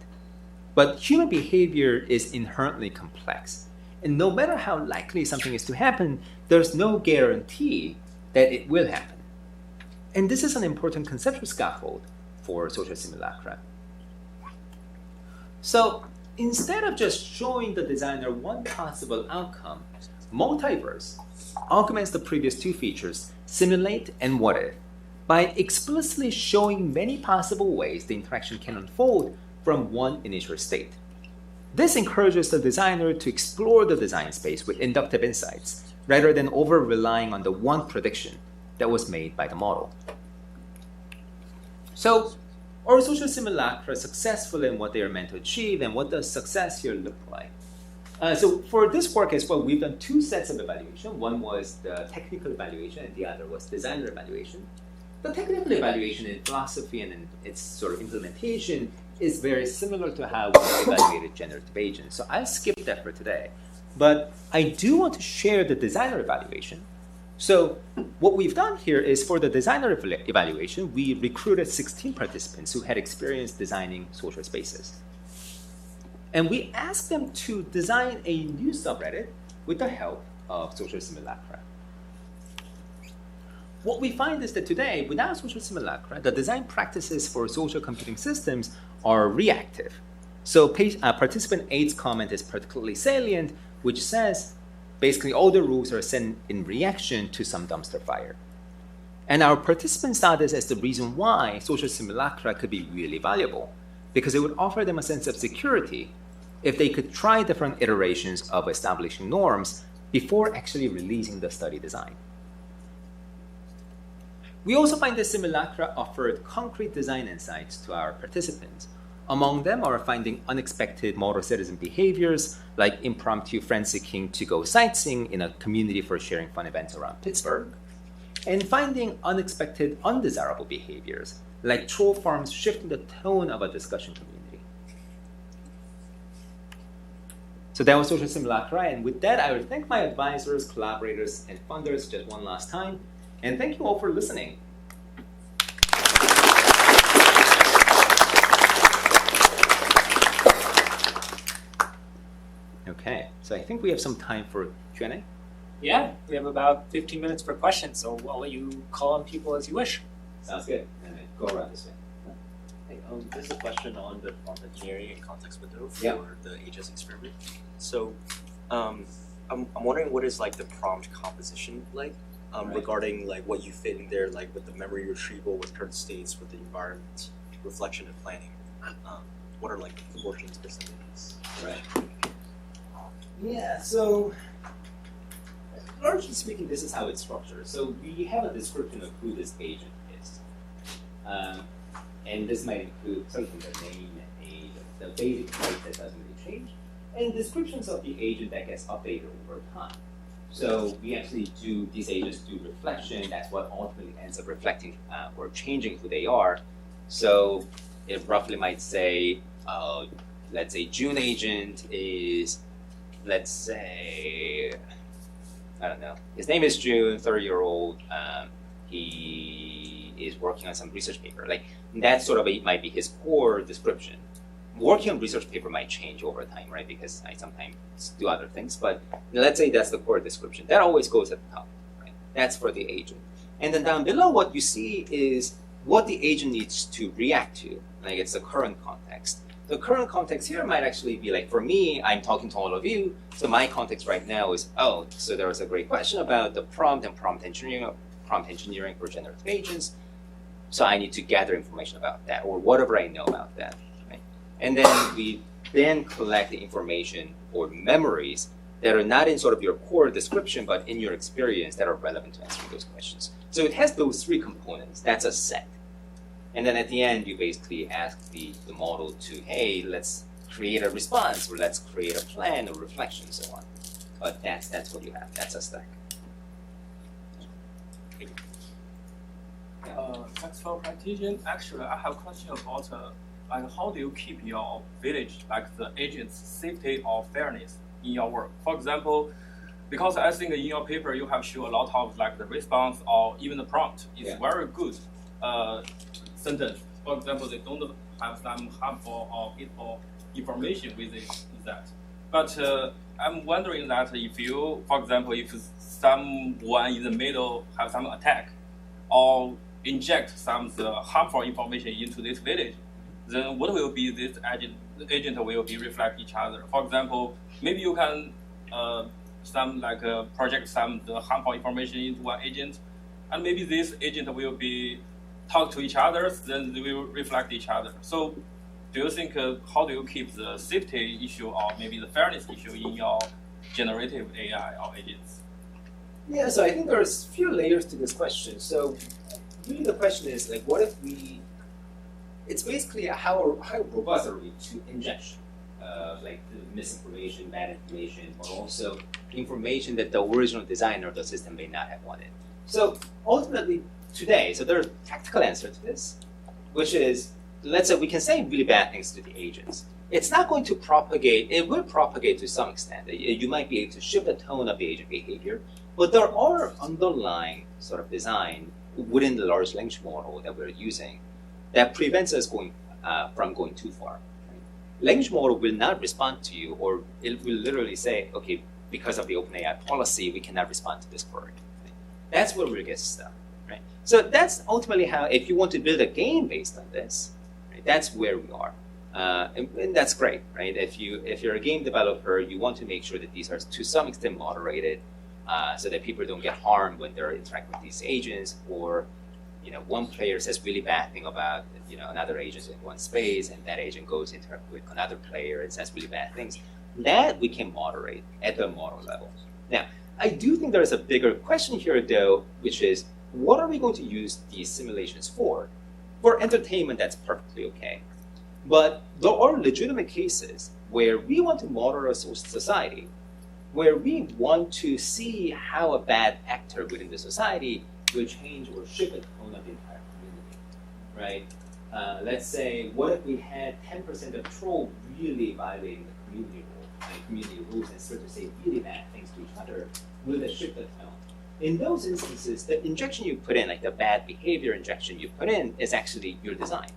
But human behavior is inherently complex. And no matter how likely something is to happen, there's no guarantee that it will happen. And this is an important conceptual scaffold for social simulacra. So instead of just showing the designer one possible outcome, multiverse augments the previous two features, simulate and what if, by explicitly showing many possible ways the interaction can unfold from one initial state. This encourages the designer to explore the design space with inductive insights, rather than over-relying on the one prediction that was made by the model. So, are social simulacra successful in what they are meant to achieve, and what does success here look like? So for this work as well, we've done two sets of evaluation. One was the technical evaluation, and the other was designer evaluation. The technical evaluation in philosophy and in its sort of implementation is very similar to how we evaluated generative agents. So I'll skip that for today. But I do want to share the designer evaluation. So what we've done here is for the designer evaluation, we recruited 16 participants who had experience designing social spaces. And we asked them to design a new subreddit with the help of social simulacra. What we find is that today, without social simulacra, the design practices for social computing systems are reactive. So participant 8's comment is particularly salient, which says, basically all the rules are sent in reaction to some dumpster fire. And our participants saw this as the reason why social simulacra could be really valuable, because it would offer them a sense of security if they could try different iterations of establishing norms before actually releasing the study design. We also find that simulacra offered concrete design insights to our participants. Among them are finding unexpected model citizen behaviors, like impromptu friend-seeking to go sightseeing in a community for sharing fun events around Pittsburgh, and finding unexpected undesirable behaviors, like troll farms shifting the tone of a discussion community. So that was social simulacra, and with that, I would thank my advisors, collaborators, and funders just one last time, and thank you all for listening. Okay, so I think we have some time for Q&A. Yeah, we have about 15 minutes for questions, so I'll let you call on people as you wish. Sounds good. And then go around this way. Hey, there's a question on the engineering and context window for Yeah. the HS experiment. So, I'm wondering what is like the prompt composition like Right. regarding like what you fit in there, like with the memory retrieval, with current states, with the environment, reflection, and planning. What are like the proportions, percentages? Right. Yeah, so largely speaking, this is how it's structured. So we have a description of who this agent is. And this might include something, the name, age, the basic type that doesn't really change, and descriptions of the agent that gets updated over time. So we actually do, these agents do reflection. That's what ultimately ends up reflecting or changing who they are. So it roughly might say, let's say Joon agent is, let's say, I don't know, his name is Joon, 30-year-old. He is working on some research paper. Like that sort of might be his core description. Working on research paper might change over time, right? Because I sometimes do other things, but let's say that's the core description. That always goes at the top, right? That's for the agent. And then down below, what you see is what the agent needs to react to. Like it's the current context. The current context here might actually be like, for me, I'm talking to all of you. So my context right now is, oh, so there was a great question about the prompt and prompt engineering for generative agents. So I need to gather information about that or whatever I know about that. And then we collect the information or memories that are not in sort of your core description, but in your experience that are relevant to answering those questions. So it has those three components. That's a set. And then at the end, you basically ask the model to, hey, let's create a response, or let's create a plan or reflection, and so on. But that's what you have. That's a stack. Thanks for presentation. Actually, I have a question about like how do you keep your village, like the agent's safety or fairness in your work? For example, because I think in your paper you have shown a lot of like the response or even the prompt is very good sentence. For example, they don't have some harmful or hateful information with that. But I'm wondering that if you, for example, if someone in the middle have some attack or inject some harmful information into this village, then what will be this agent will be reflect each other. For example, maybe you can project some harmful information into one agent, and maybe this agent will be talk to each other, then they will reflect each other. So do you think how do you keep the safety issue or maybe the fairness issue in your generative AI or agents? Yeah, so I think there's a few layers to this question. So really the question is, like, what if we, it's basically how robust are we to injection, like the misinformation, bad information, but also information that the original designer of the system may not have wanted. So ultimately today, so there's a practical answer to this, which is, let's say we can say really bad things to the agents. It's not going to propagate, it will propagate to some extent. You might be able to shift the tone of the agent behavior, but there are underlying sort of design within the large language model that we're using that prevents us from going too far. Right? Language model will not respond to you, or it will literally say, okay, because of the OpenAI policy, we cannot respond to this query. Right? That's where we'll get stuck. Right? So that's ultimately how, if you want to build a game based on this, right, that's where we are. And that's great, right? If you're a game developer, you want to make sure that these are to some extent moderated, so that people don't get harmed when they're interacting with these agents, or one player says really bad thing about another agent in one space, and that agent goes interact with another player and says really bad things. That we can moderate at the model level. Now, I do think there is a bigger question here, though, which is, what are we going to use these simulations for? For entertainment, that's perfectly okay. But there are legitimate cases where we want to moderate a society, where we want to see how a bad actor within the society will change or shift the tone of the entire community, right? Let's say, what if we had 10% of trolls really violating the community rules and start to say really bad things to each other? Will it shift the tone? In those instances, the injection you put in, like the bad behavior injection you put in, is actually your design.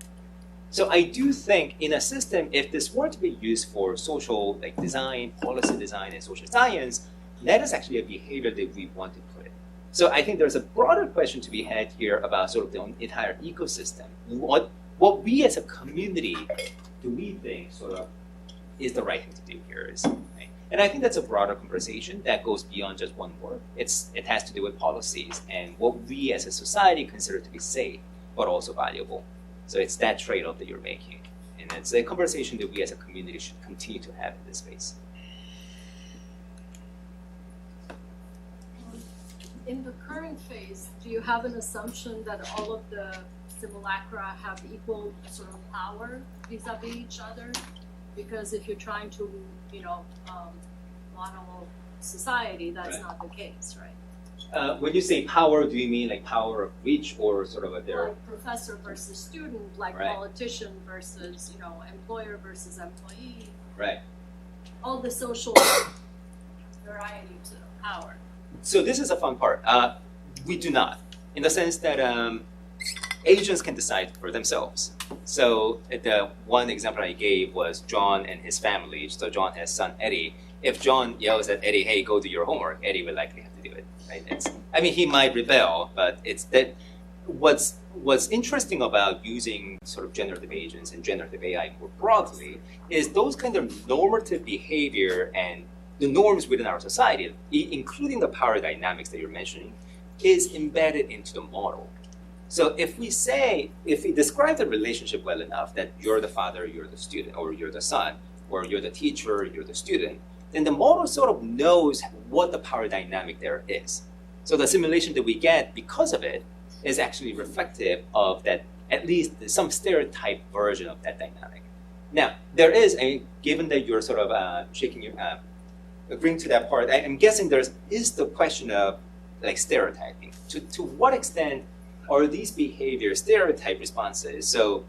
So I do think in a system, if this were to be used for social design, policy design, and social science, that is actually a behavior that we want to put in. So I think there's a broader question to be had here about sort of the entire ecosystem. What we as a community do we think sort of is the right thing to do here is, right? And I think that's a broader conversation that goes beyond just one word. It has to do with policies and what we as a society consider to be safe, but also valuable. So it's that trade-off that you're making. And it's a conversation that we as a community should continue to have in this space. In the current phase, do you have an assumption that all of the simulacra have equal sort of power vis-a-vis each other? Because if you're trying to, model society, that's not the case, right? When you say power, do you mean like power of reach or sort of like professor versus student, like right. Politician versus, employer versus employee. Right. All the social varieties of power. So this is a fun part. We do not, in the sense that agents can decide for themselves. So the one example I gave was John and his family. So John has son Eddie. If John yells at Eddie, "Hey, go do your homework," Eddie will likely have to do it. Right? He might rebel, but it's that. What's interesting about using sort of generative agents and generative AI more broadly is those kind of normative behavior and the norms within our society, including the power dynamics that you're mentioning, is embedded into the model. So if we describe the relationship well enough that you're the father, you're the student, or you're the son, or you're the teacher, you're the student, then the model sort of knows what the power dynamic there is. So the simulation that we get because of it is actually reflective of that, at least some stereotype version of that dynamic. Now, there is given that you're sort of agreeing to that part, I'm guessing there is the question of like stereotyping. To what extent are these behaviors stereotype responses? So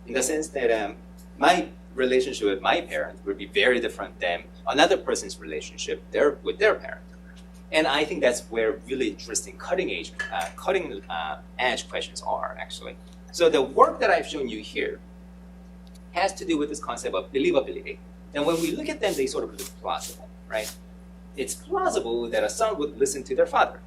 in the sense that my relationship with my parent would be very different than another person's relationship with their parent. And I think that's where really interesting cutting edge questions are, actually. So the work that I've shown you here has to do with this concept of believability. And when we look at them, they sort of look plausible, right? It's plausible that a son would listen to their father.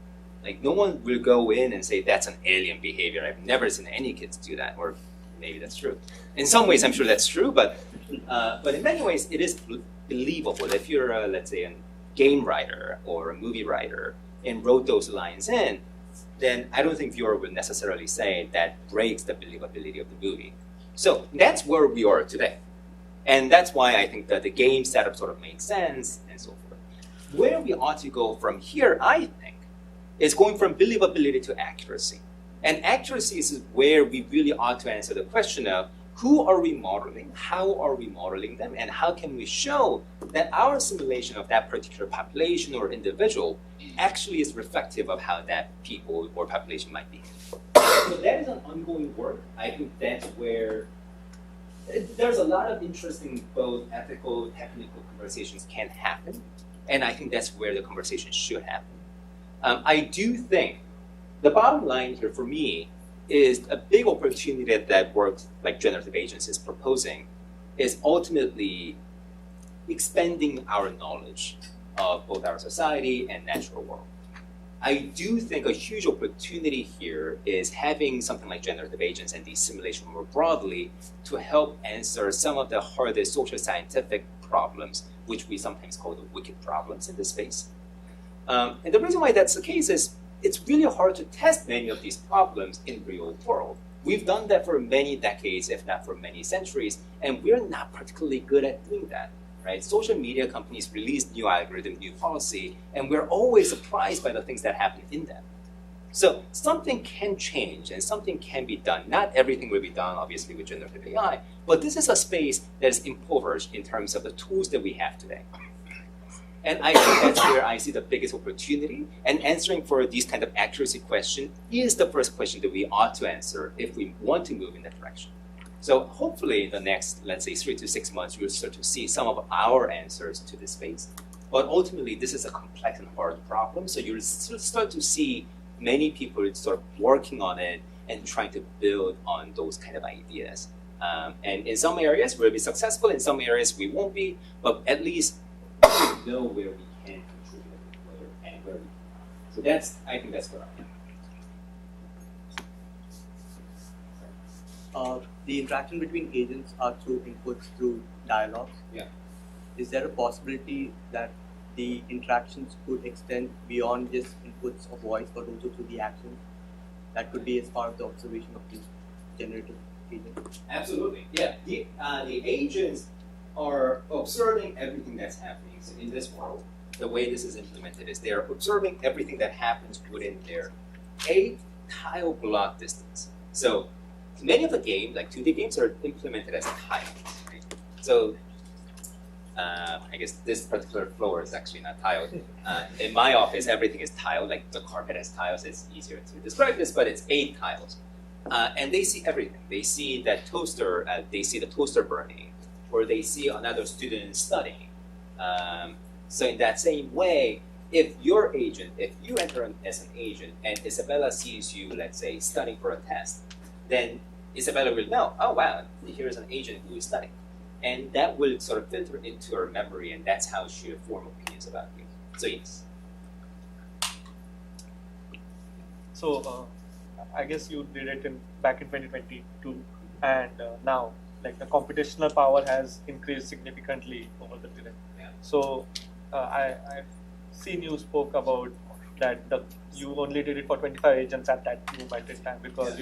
Like, no one will go in and say, that's an alien behavior. I've never seen any kids do that, or maybe that's true. In some ways, I'm sure that's true, but in many ways, it is believable. If you're, let's say, a game writer or a movie writer and wrote those lines in, then I don't think viewer would necessarily say that breaks the believability of the movie. So that's where we are today. And that's why I think that the game setup sort of makes sense and so forth. Where we ought to go from here, I think, is going from believability to accuracy. And accuracy is where we really ought to answer the question of who are we modeling, how are we modeling them, and how can we show that our simulation of that particular population or individual actually is reflective of how that people or population might be. So that is an ongoing work. I think that's where there's a lot of interesting both ethical, technical conversations can happen, and I think that's where the conversation should happen. I do think the bottom line here for me is a big opportunity that work like generative agents is proposing is ultimately expanding our knowledge of both our society and natural world. I do think a huge opportunity here is having something like generative agents and these simulations more broadly to help answer some of the hardest social scientific problems, which we sometimes call the wicked problems in this space. And the reason why that's the case is it's really hard to test many of these problems in real world. We've done that for many decades, if not for many centuries, and we're not particularly good at doing that, right? Social media companies release new algorithm, new policy, and we're always surprised by the things that happen in them. So something can change and something can be done. Not everything will be done, obviously, with generative AI, but this is a space that is impoverished in terms of the tools that we have today. And I think that's where I see the biggest opportunity. And answering for these kind of accuracy question is the first question that we ought to answer if we want to move in that direction. So hopefully in the next, let's say, 3 to 6 months, you'll start to see some of our answers to this space. But ultimately, this is a complex and hard problem. So you'll start to see many people sort of working on it and trying to build on those kind of ideas. And in some areas, we'll be successful. In some areas, we won't be. But at least we know where we can contribute and where we can. So I think that's what I am. The interaction between agents are through inputs, through dialogues. Yeah. Is there a possibility that the interactions could extend beyond just inputs of voice, but also through the actions? That could be as part of the observation of the generative agent. Absolutely, yeah. The agents are observing everything that's happening. So in this world, the way this is implemented is they're observing everything that happens within their 8 tile block distance. So many of the games, like 2D games, are implemented as tiles. Right? So I guess this particular floor is actually not tiled. In my office, everything is tiled, like the carpet has tiles. It's easier to describe this, but it's 8 tiles. And they see everything. They see that toaster, they see the toaster burning, or they see another student studying. So in that same way, if you enter as an agent and Isabella sees you, let's say, studying for a test, then Isabella will know, oh wow, here's an agent who is studying. And that will sort of filter into her memory, and that's how she will form opinions about you. So yes. So I guess you did it back in 2022, and now like the computational power has increased significantly over the period. Yeah. So I've seen you spoke about that you only did it for 25 agents at that moment in time because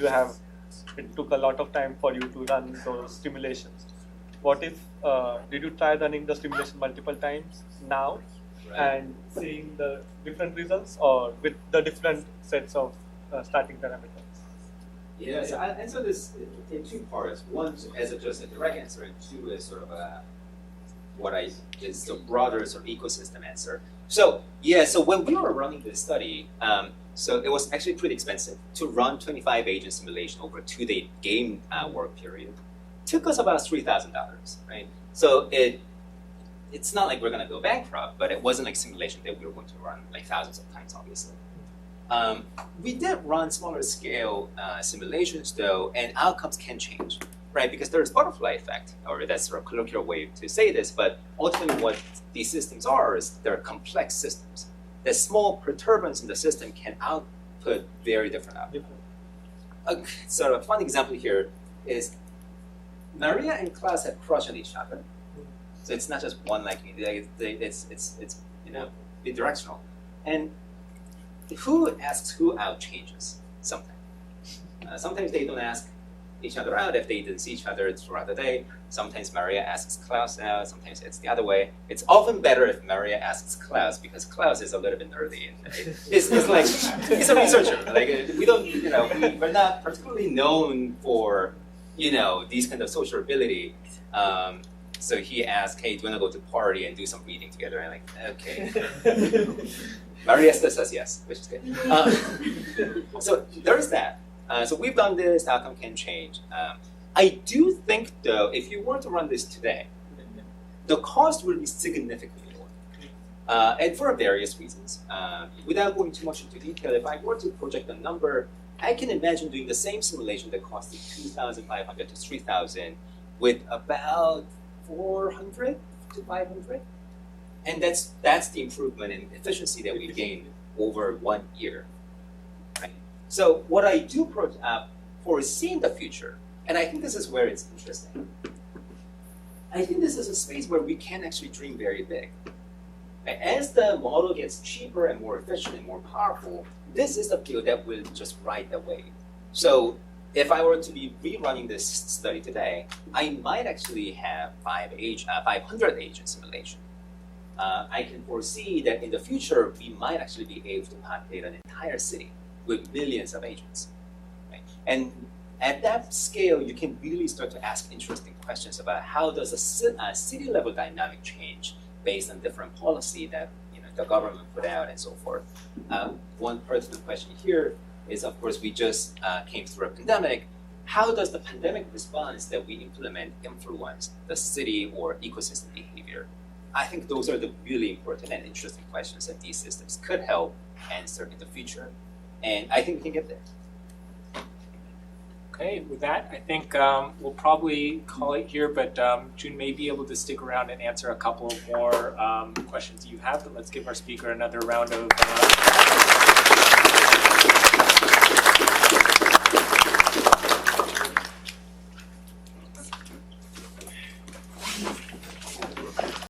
it took a lot of time for you to run those simulations. what if did you try running the simulation multiple times now and seeing the different results, or with the different sets of starting parameters? Yeah, so I'll answer this in two parts. One as just a direct answer, and two is sort of is the broader sort of ecosystem answer. So yeah, so when we were running this study, so it was actually pretty expensive to run 25 agent simulation over a 2-day game work period. Took us about $3,000, right? So it's not like we're going to go bankrupt, but it wasn't like simulation that we were going to run like thousands of times, obviously. We did run smaller scale simulations though, and outcomes can change, right? Because there's butterfly effect, or that's sort of colloquial way to say this, but ultimately what these systems are is they're complex systems. The small perturbance in the system can output very different outcomes. So a fun example here is Maria and Klaus have crushed on each other. So it's not just one liking, it's bidirectional. And who asks who out changes sometimes. Sometimes they don't ask each other out if they didn't see each other throughout the day. Sometimes Maria asks Klaus out, sometimes it's the other way. It's often better if Maria asks Klaus, because Klaus is a little bit nerdy. It's like, he's a researcher. Like, we're not particularly known for, these kind of sociability. So he asked, hey, do you want to go to a party and do some reading together? And I'm like, okay. Maria says yes, which is good. So there's that. So we've done this, outcome can change. I do think, though, if you were to run this today, the cost will be significantly lower. And for various reasons. Without going too much into detail, if I were to project a number, I can imagine doing the same simulation that costed $2,500 to $3,000 with about 400 to 500. And that's the improvement in efficiency that we gained over 1 year. Right? So what I do foresee in the future, and I think this is where it's interesting, I think this is a space where we can actually dream very big. As the model gets cheaper and more efficient and more powerful, this is the field that will just ride the wave. So if I were to be rerunning this study today, I might actually have 500 agent simulation. I can foresee that in the future, we might actually be able to populate an entire city with millions of agents. Right? And at that scale, you can really start to ask interesting questions about how does a city-level dynamic change based on different policy that the government put out and so forth. One pertinent question here is, of course, we just came through a pandemic. How does the pandemic response that we implement influence the city or ecosystem behavior? I think those are the really important and interesting questions that these systems could help answer in the future. And I think we can get there. Okay, with that, I think we'll probably call it here, but Joon may be able to stick around and answer a couple more questions you have, but let's give our speaker another round of